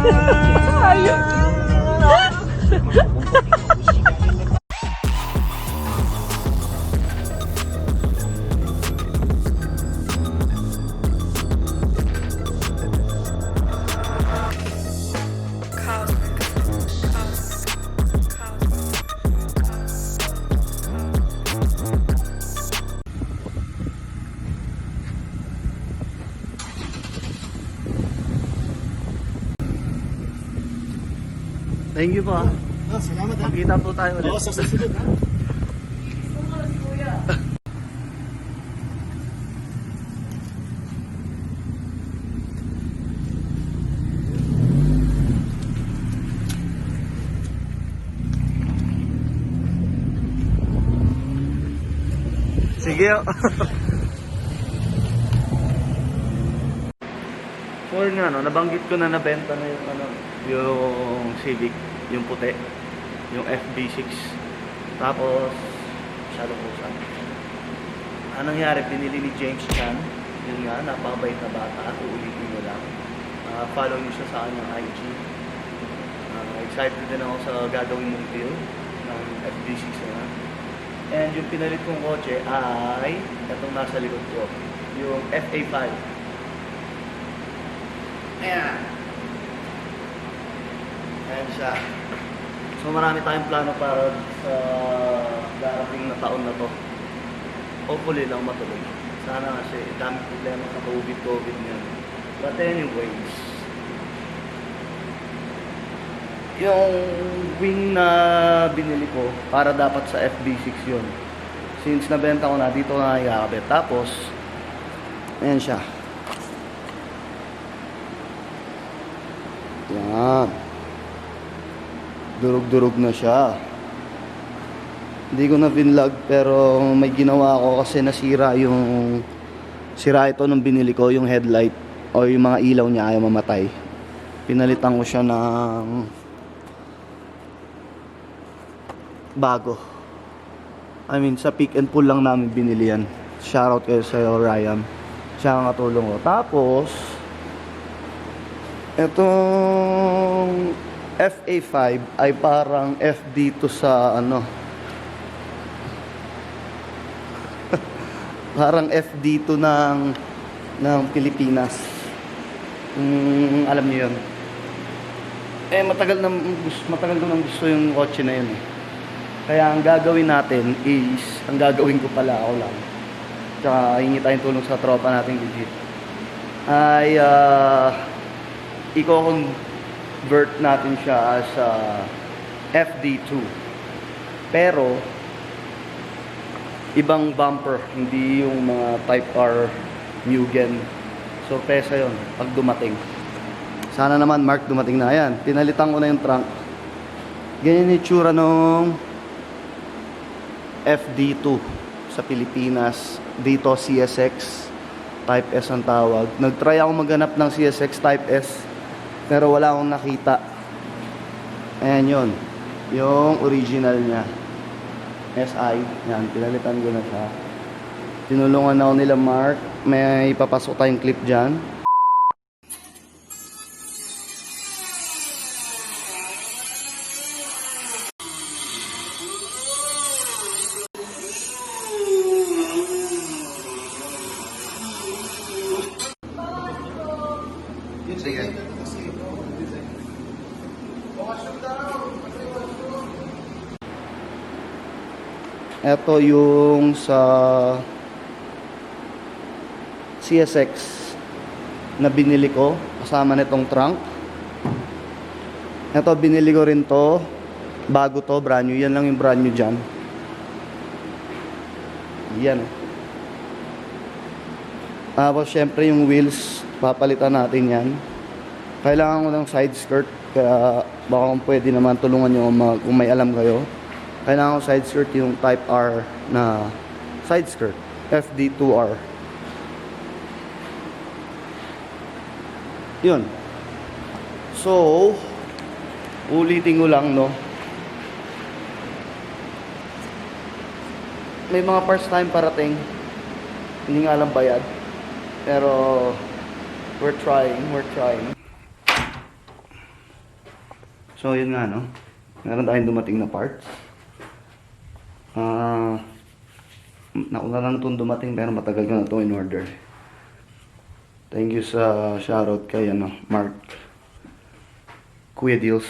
Ayun. Thank you po. Salamat ha. Magkita po tayo ulit. Oo, sa susunod ha. Sige. For nga no, nabanggit ko na nabenta na yung yung Civic, yung puti, yung FD6. Tapos masyado po saan. Anong nangyari, pinili ni James Chan. Yun nga, napakabait na bata. Uulitin mo lang. Follow niyo siya sa kanyang IG. Excited din ako sa gagawin mong build ng FD6 na. And yung pinalit kong kotse ay itong nasa likod ko, yung FA5. Ayan. Ayan siya. So marami tayong plano para sa darating na taon na to. Hopefully lang matuloy. Sana kasi daming problema sa COVID ngayon. But anyways, yung wing na binili ko para dapat sa FD6 yun. Since nabenta ko na, dito na ikakabit. Tapos ayan siya. Yan. Durog-durog na siya. Hindi ko na vinlog pero may ginawa ako kasi nasira ito nung binili ko, yung headlight o yung mga ilaw niya ayaw mamatay. Pinalitan ko siya ng bago. I mean, sa pick and pull lang namin binili yan. Shoutout kayo sa Ryan. Siya ang katulong ko. Tapos itong FA5 ay parang FD2 sa parang FD2 ng Pilipinas. Alam niyo yun. Matagal ko nang gusto yung kotse na yun eh. Kaya ang gagawin natin is, ang gagawin ko pala ako lang, tsaka hingi tayong tulong sa tropa nating legit, ay i-convert natin siya as FD2. Pero ibang bumper, hindi yung mga Type R Mugen. Sorpresa yon pag dumating. Sana naman Mark dumating na. Ayan, pinalitan ko na yung trunk. Ganyan yung tsura nung FD2 sa Pilipinas. Dito CSX Type S ang tawag. Nag-try ako maghanap ng CSX Type S pero wala akong nakita. Ayan yun, yung original niya, SI. Yan, pinalitan ko na siya. Tinulungan ako nila Mark. May papasok tayong clip dyan. Sige. Ito yung sa CSX na binili ko kasama nitong trunk. Ito binili ko rin to, bago to, brand new. Yan lang yung brand new dyan. Yan. Tapos syempre yung wheels, papalitan natin yan. Kailangan ko ng side skirt, kaya baka kung pwede naman tulungan nyo kung may alam kayo. Kailangan ko side skirt, yung Type R na side skirt, FD2R. Yun. So ulitin ko lang, no, may mga parts tayong parating, hindi nga lang bayad, pero we're trying. So, yun nga, no? Meron tayong dumating na parts. Nauna lang itong dumating pero matagal ko na itong in order. Thank you sa shoutout kay Mark. Kuya Deals.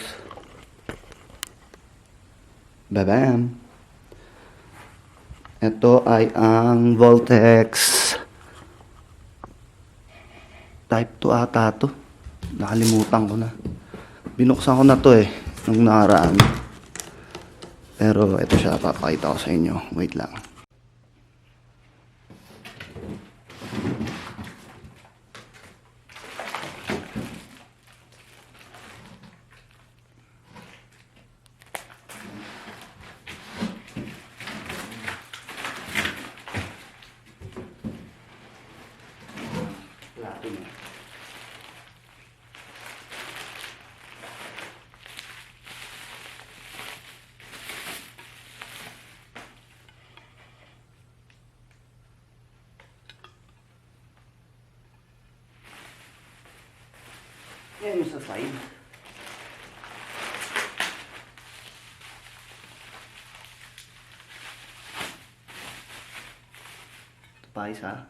Babam! Ito ay ang Voltex Type 2 ata to. Nakalimutan ko na. Binuksan ko na to nung nakaraan. Pero ito siya, papakita ko sa inyo. Wait lang. Plato niya. Yan yung sa side. Ito pa isa.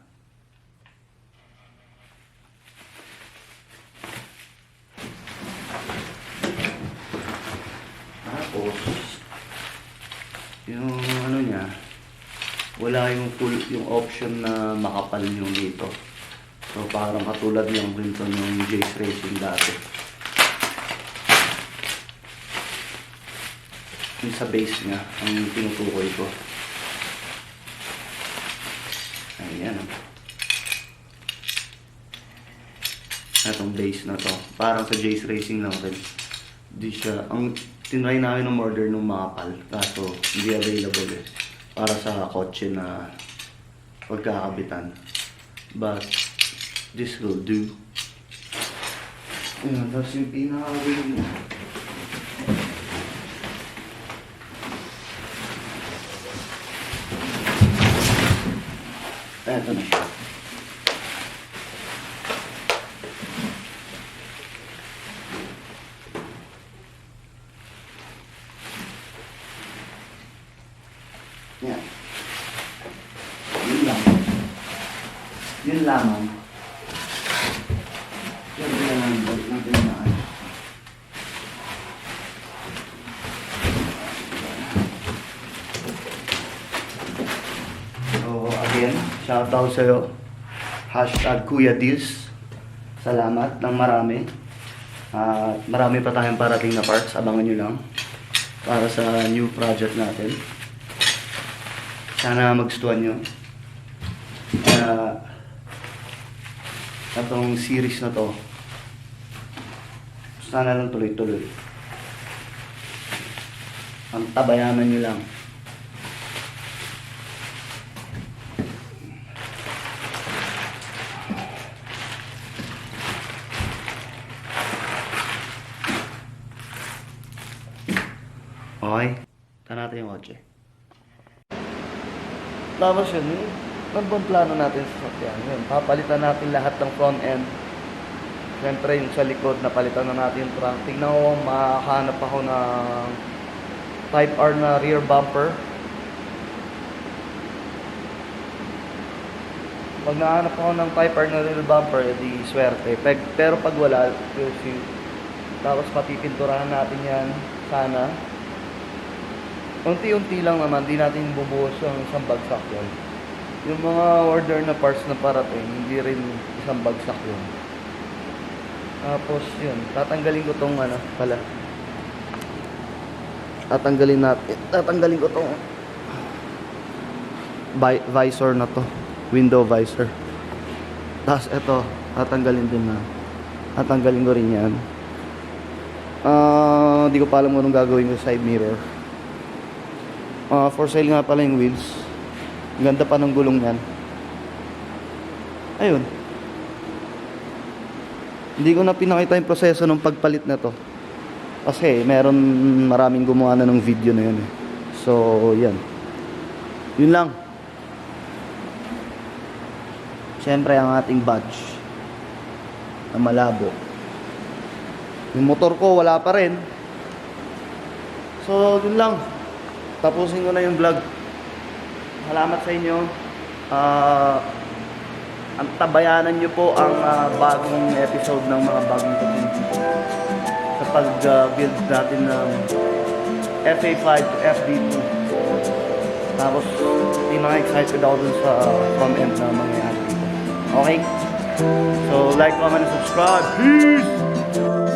Tapos, yung niya, wala yung full, yung option na makapal yung dito. So, parang katulad lang rin ito ng Jace Racing dati. Yung sa base niya, ang tinutukoy ko. Ayan. Itong base na to. Parang sa Jace Racing lang rin. Di siya, ang tinry namin ng order ng makapal. Kaso, hindi available para sa kotse na pagkakabitan. But, this will do. Ayan, tapos yung pinaka-wheel mo. Eto na siya. Yan. Yun lang. Yun lamang. So again, shoutout sa'yo. Hashtag Kuya Deals. Salamat ng marami. At marami pa tayong parating na parts. Abangan nyo lang para sa new project natin. Sana magustuhan nyo. Itong series na to, sana lang tuloy-tuloy. Ang tabayanan nyo lang. Okay? Ito natin yung kotse. Tapos yun, ano bang plano natin sa sasakyan? Yun, papalitan natin lahat ng front end. Siyempre yung sa likod, napalitan na natin yung trunk. Tignan ko, makahanap ako ng Type R na rear bumper. Pag nahanap ako ng Type R na rear bumper, edi swerte. Pero pag wala, tapos patipinturahan natin yan, sana. Unti-unti lang naman, di natin bubuhos yung isang bagsak yun. Yung mga order na parts na parating, hindi rin isang bagsak yun. Tapos yun, tatanggalin ko tong pala. Tatanggalin ko tong visor na to. Window visor. Tapos ito, tatanggalin din na. Tatanggalin ko rin yan. Di ko pa alam kung anong gagawin ko sa side mirror. For sale nga pala yung wheels. Ang ganda pa ng gulong yan. Ayun. Hindi ko na pinakita yung proseso ng pagpalit na to. Kasi maraming gumawa na ng video na yun So, yan. Yun lang. Siyempre ang ating badge na malabo. Yung motor ko wala pa rin. So, yun lang. Tapusin ko na yung vlog. Salamat sa inyo. Ang tabayanan nyo po ang bagong episode ng mga bagong topic sa pag-build natin ng FA5 to FD2. Tapos, hindi mga excited ako dun sa comment na mangyayari dito. Okay? So, like, comment, and subscribe. Peace!